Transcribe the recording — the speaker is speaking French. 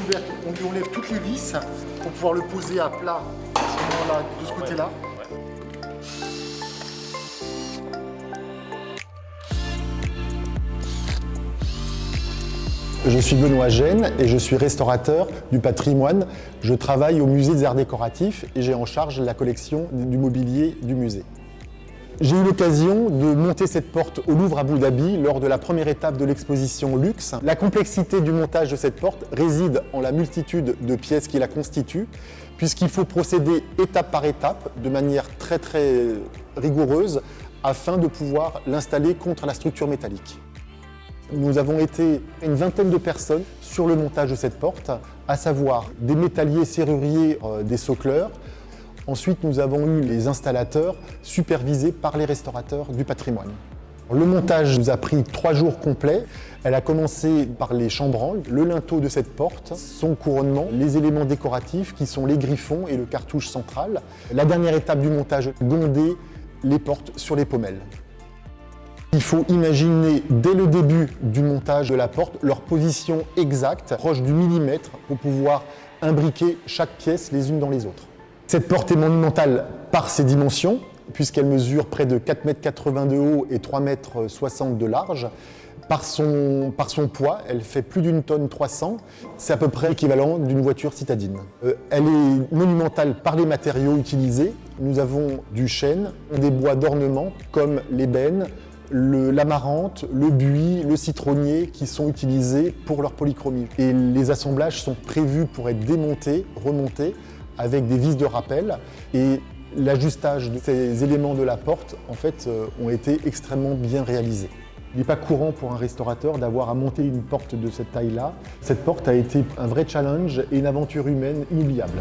couvercle, on lui enlève toutes les vis pour pouvoir le poser à plat à ce moment-là, de ce côté-là. Je suis Benoît Gène et je suis restaurateur du patrimoine. Je travaille au musée des arts décoratifs et j'ai en charge la collection du mobilier du musée. J'ai eu l'occasion de monter cette porte au Louvre Abu Dhabi lors de la première étape de l'exposition Luxe. La complexité du montage de cette porte réside en la multitude de pièces qui la constituent, puisqu'il faut procéder étape par étape, de manière très rigoureuse, afin de pouvoir l'installer contre la structure métallique. Nous avons été une vingtaine de personnes sur le montage de cette porte, à savoir des métalliers serruriers, des socleurs. Ensuite, nous avons eu les installateurs supervisés par les restaurateurs du patrimoine. Le montage nous a pris 3 jours complets. Elle a commencé par les chambranles, le linteau de cette porte, son couronnement, les éléments décoratifs qui sont les griffons et le cartouche central. La dernière étape du montage, gonder les portes sur les pommelles. Il faut imaginer dès le début du montage de la porte leur position exacte, proche du millimètre, pour pouvoir imbriquer chaque pièce les unes dans les autres. Cette porte est monumentale par ses dimensions, puisqu'elle mesure près de 4,80 m de haut et 3,60 m de large. Par son poids, elle fait plus d'1 tonne 300. C'est à peu près l'équivalent d'une voiture citadine. Elle est monumentale par les matériaux utilisés. Nous avons du chêne, des bois d'ornement comme l'ébène, l'amarante, le buis, le citronnier qui sont utilisés pour leur polychromie. Et les assemblages sont prévus pour être démontés, remontés avec des vis de rappel. Et l'ajustage de ces éléments de la porte, en fait, ont été extrêmement bien réalisés. Il n'est pas courant pour un restaurateur d'avoir à monter une porte de cette taille-là. Cette porte a été un vrai challenge et une aventure humaine inoubliable.